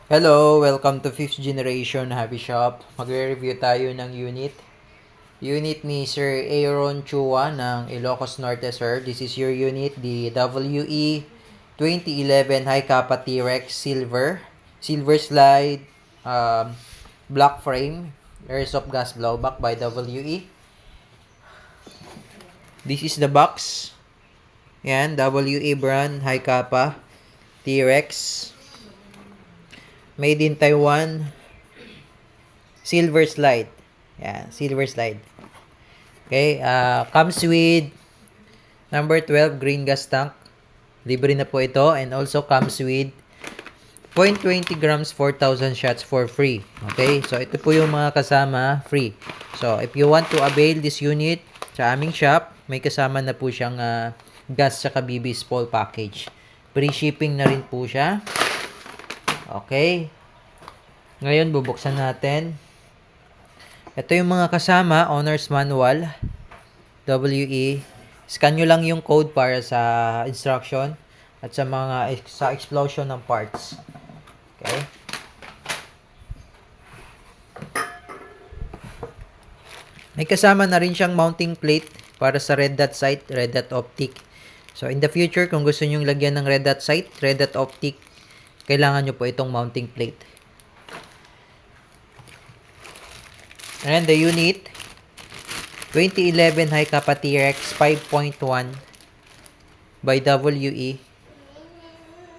Hello, welcome to 5th Generation Hobby Shop. Magre-review tayo ng unit ni Sir Aaron Chua ng Ilocos Norte, sir. This is your unit, the WE 2011 High Kappa T-Rex Silver slide, black frame, airsoft gas blowback by WE. This is the box. Yan, WE brand High Kappa T-Rex. Made in Taiwan. Silver slide. Yan, silver slide. Okay, comes with number 12 green gas tank. Libre na po ito, and also comes with 0.20 grams 4,000 shots for free. Okay, so ito po yung mga kasama free. So if you want to avail this unit sa aming shop, may kasama na po siyang gas sa BB Spall package. Free shipping na rin po siya. Okay. Ngayon, bubuksan natin. Ito yung mga kasama, owner's manual, WE. Scan nyo lang yung code para sa instruction at sa explosion ng parts. Okay. May kasama na rin siyang mounting plate para sa red dot sight, red dot optic. So in the future, kung gusto nyo lagyan ng red dot sight, red dot optic, kailangan nyo po itong mounting plate. And the unit, 2011 High Kappa T-Rex 5.1 by WE.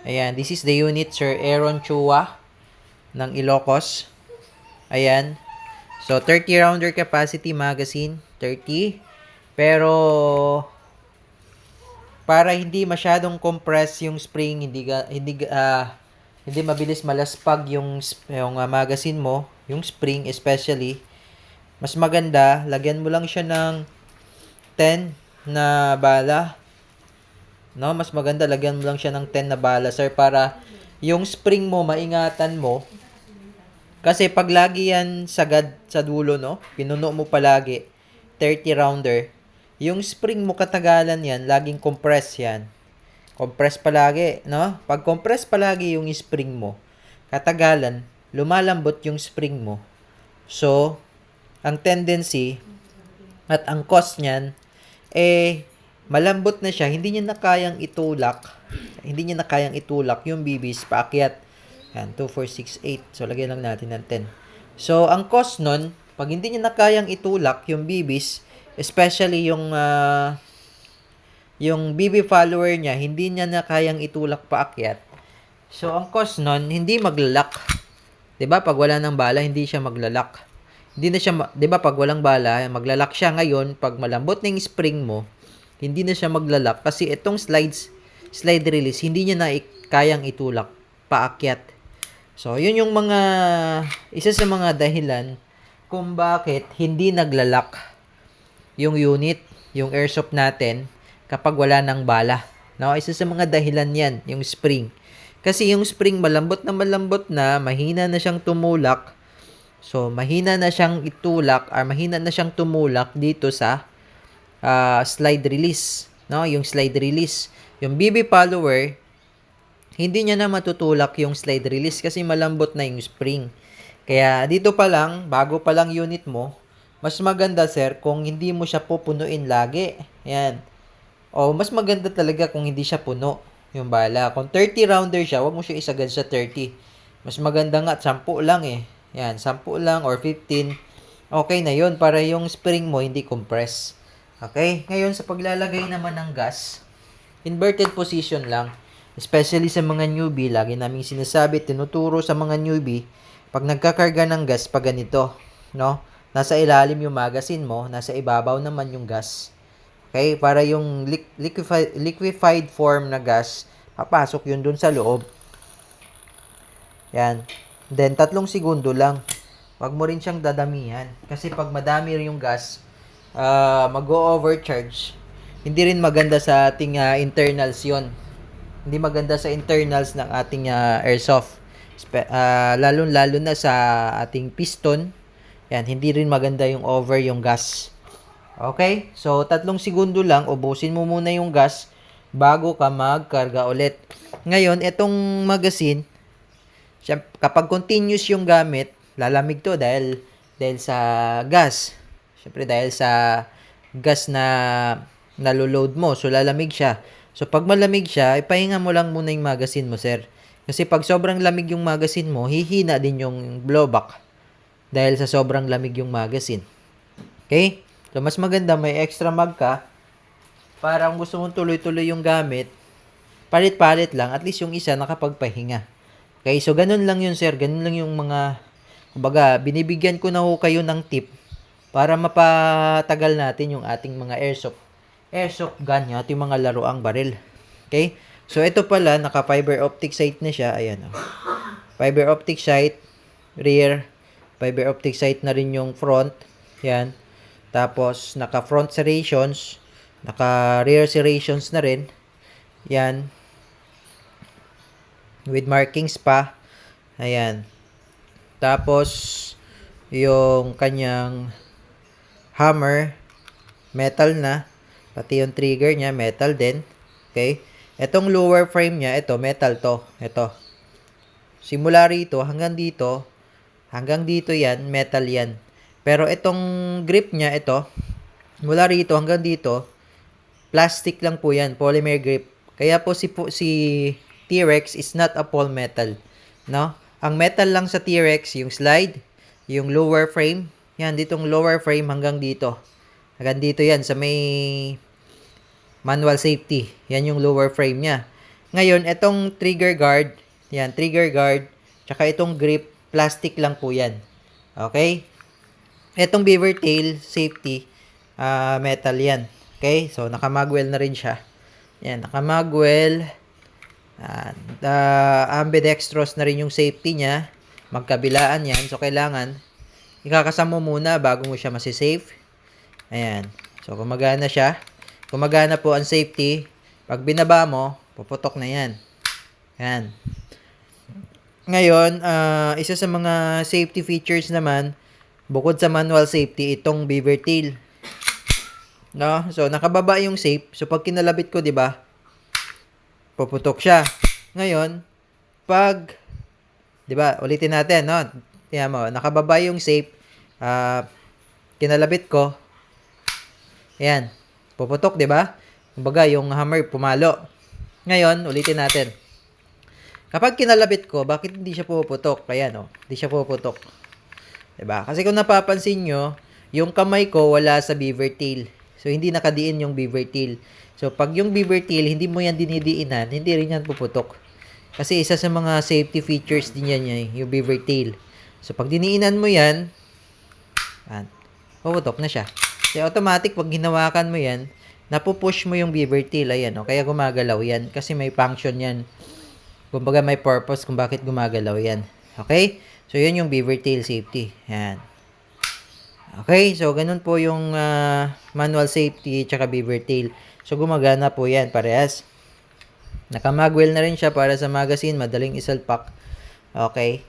Ayan, this is the unit, Sir Aaron Chua ng Ilocos. Ayan. So, 30 rounder capacity magazine, 30. Pero, para hindi masyadong compress yung spring, hindi mabilis malaspag yung magazine mo, yung spring especially, mas maganda, lagyan mo lang siya ng 10 na bala. No, mas maganda lagyan mo lang siya ng 10 na bala, sir, para yung spring mo maingatan mo. Kasi pag lagi yan sagad sa dulo, no, pinuno mo palagi 30 rounder, yung spring mo katagalan yan, laging compress yan. Compress palagi, no? Pag compress palagi yung spring mo, katagalan, lumalambot yung spring mo. So, ang tendency at ang cost niyan, malambot na siya, hindi niya na kayang itulak yung BBs paakyat. Yan, 2, 4, 6, 8. So, lagyan lang natin ng 10. So, ang cost nun, pag hindi niya na kayang itulak yung BBs, especially yung BB follower niya, hindi niya na kayang itulak paakyat. So, ang cost nun, hindi maglalak. 'Di ba? Pag wala ng bala, hindi siya maglalak. Hindi na siya, 'di ba, pag walang bala, maglalak siya. Ngayon, pag malambot na yung spring mo, hindi na siya maglalak kasi itong slide release, hindi niya na kayang itulak paakyat. So, yun yung isa sa mga dahilan kung bakit hindi naglalak yung unit, yung airsoft natin kapag wala ng bala. No, isa sa mga dahilan yan, yung spring. Kasi yung spring malambot na, mahina na siyang tumulak. So, mahina na siyang itulak or mahina na siyang tumulak dito sa slide release. No? Yung slide release. Yung BB follower, hindi niya na matutulak yung slide release kasi malambot na yung spring. Kaya dito pa lang, bago pa lang unit mo, mas maganda, sir, kung hindi mo siya pupunuin lagi. Yan. O, mas maganda talaga kung hindi siya puno yung bala. Kung 30 rounder siya, wag mo siya isagad sa 30. Mas maganda nga, 10 lang eh. Yan, 10 lang or 15. Okay na yun para yung spring mo hindi compress. Okay? Ngayon, sa paglalagay naman ng gas, inverted position lang. Especially sa mga newbie, lagi namin sinasabi, tinuturo sa mga newbie, pag nagkakarga ng gas, pag ganito, no? Nasa ilalim yung magazine mo, nasa ibabaw naman yung gas. Okay? Para yung liquefied form na gas, papasok yun dun sa loob. Yan. Then, 3 segundo lang. Wag mo rin siyang dadamihan. Kasi pag madami rin yung gas, mag-overcharge. Hindi rin maganda sa ating internals yun. Hindi maganda sa internals ng ating airsoft. Lalo na sa ating piston. Yan, hindi rin maganda yung yung gas. Okay? So, 3 segundo lang, ubusin mo muna yung gas bago ka magkarga ulit. Ngayon, itong magazine, Kapag continuous yung gamit, lalamig to dahil sa gas. Siyempre dahil sa gas na nalo-load mo, so lalamig siya. So pag malamig siya, ipahinga mo lang muna yung magazine mo, sir. Kasi pag sobrang lamig yung magazine mo, hihina din yung blowback dahil sa sobrang lamig yung magazine. Okay? So mas maganda may extra mag ka para kung gusto mong tuloy-tuloy yung gamit, palit-palit lang, at least yung isa nakapagpahinga. Okay, so ganun lang yun, sir. Ganun lang yung mga, kumbaga, binibigyan ko na ho kayo ng tip para mapatagal natin yung ating mga airsoft gun, yung ating mga laruang baril. Okay? So, ito pala, naka-fiber optic sight na siya. Ayan, oh. Fiber optic sight, rear. Fiber optic sight na rin yung front. Yan. Tapos, naka-front serrations. Naka-rear serrations na rin. Yan. With markings pa. Ayan. Tapos, yung kanyang hammer, metal na. Pati yung trigger niya, metal din. Okay? Etong lower frame niya, ito, metal to. Ito. Simula rito, hanggang dito yan, metal yan. Pero itong grip niya, ito, mula rito hanggang dito, plastic lang po yan, polymer grip. Kaya po si T-Rex is not a full metal, no? Ang metal lang sa T-Rex, yung slide, yung lower frame, yan, ditong lower frame hanggang dito. Hanggang dito yan, sa may manual safety. Yan yung lower frame niya. Ngayon, itong trigger guard, yan, trigger guard, tsaka itong grip, plastic lang po yan. Okay? Itong beaver tail safety, metal yan. Okay? So, naka-magwell na rin siya. Yan, naka-magwell. Ambidextrous na rin yung safety niya. Magkabilaan yan. So, kailangan ikakasama mo muna bago mo siya masisafe. Ayan. So, gumagana siya. Gumagana po ang safety. Pag binaba mo, puputok na yan. Ayan. Ngayon, isa sa mga safety features naman, bukod sa manual safety, itong beaver tail. No? So, nakababa yung safe. So, pag kinalabit ko, di ba? Puputok siya. Ngayon, pag, di ba, ulitin natin, no? Tingnan mo, nakababa yung safe, kinalabit ko, ayan, puputok, di ba? Kumbaga, yung hammer pumalo. Ngayon, ulitin natin. Kapag kinalabit ko, bakit hindi siya puputok? Ayan, no? Hindi siya puputok. Di ba? Kasi kung napapansin nyo, yung kamay ko wala sa beaver tail. So, hindi nakadiin yung beaver tail. So, pag yung beaver tail, hindi mo yan dinidiinan, hindi rin yan puputok. Kasi isa sa mga safety features din yan, yung beaver tail. So, pag diniinan mo yan, puputok na siya. So, automatic, pag ginawakan mo yan, napupush mo yung beaver tail. Ayan, kaya gumagalaw yan. Kasi may function yan. Kumbaga, may purpose kung bakit gumagalaw yan. Okay? So, yun yung beaver tail safety. Ayan. Okay? So, ganun po yung manual safety tsaka beaver tail. So, gumagana po yan, parehas. Naka-magwell na rin siya para sa magazine, madaling isalpak. Okay.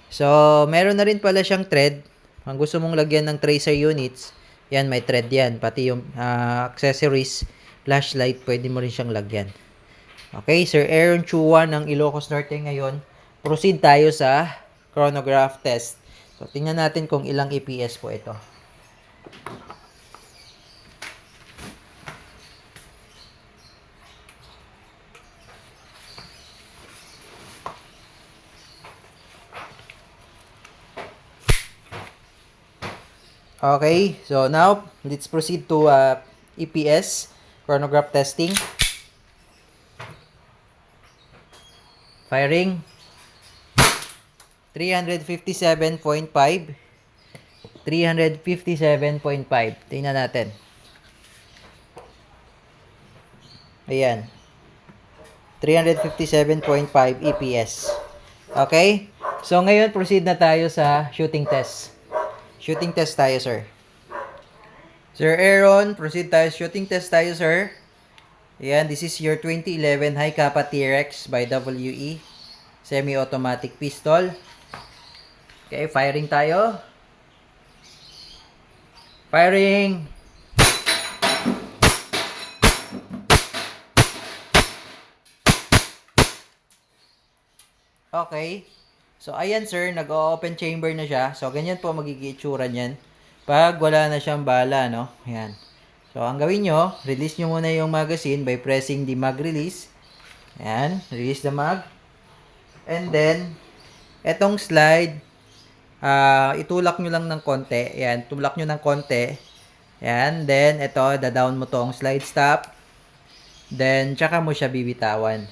So, meron na rin pala siyang thread. Kung gusto mong lagyan ng tracer units, yan, may thread yan. Pati yung accessories, flashlight, pwede mo rin siyang lagyan. Okay, Sir Aaron Chua ng Ilocos Norte ngayon. Proceed tayo sa chronograph test. So, tingnan natin kung ilang EPS po ito. Okay, so now, let's proceed to EPS, chronograph testing. Firing. 357.5. 357.5. Tingnan natin. Ayan. 357.5 EPS. Okay? So, ngayon, proceed na tayo sa shooting test. Shooting test tayo, sir. Sir Aaron, proceed tayo. Shooting test tayo, sir. Ayan, this is your 2011 High Kappa T-Rex by WE. Semi-automatic pistol. Okay, firing tayo. Firing! Okay. So, ayan sir, nag-open chamber na siya. So, ganyan po magiging itsura niyan pag wala na siyang bala, no? Ayan. So, ang gawin nyo, release nyo muna yung magazine by pressing the mag release. Ayan, release the mag. And then, etong slide, itulak nyo lang ng konti. Ayan, tulak nyo ng konti. Ayan, then, ito, da-down mo tong slide stop. Then, tsaka mo siya bibitawan.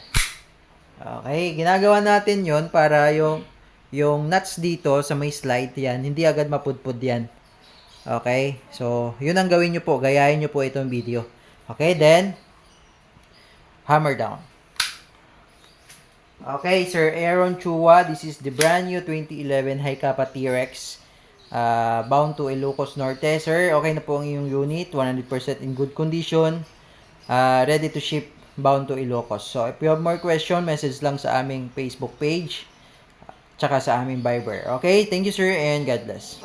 Okay, ginagawa natin yon para yung nuts dito sa may slide yan, hindi agad mapudpud yan. Okay, so, yun ang gawin nyo po. Gayahin nyo po itong video. Okay, then, hammer down. Okay, Sir Aaron Chua, this is the brand new 2011 High Kappa T-Rex bound to Ilocos Norte. Sir, okay na po ang iyong unit, 100% in good condition, ready to ship, bound to Ilocos. So, if you have more question, message lang sa aming Facebook page, tsaka sa aming Viber. Okay, thank you sir and God bless.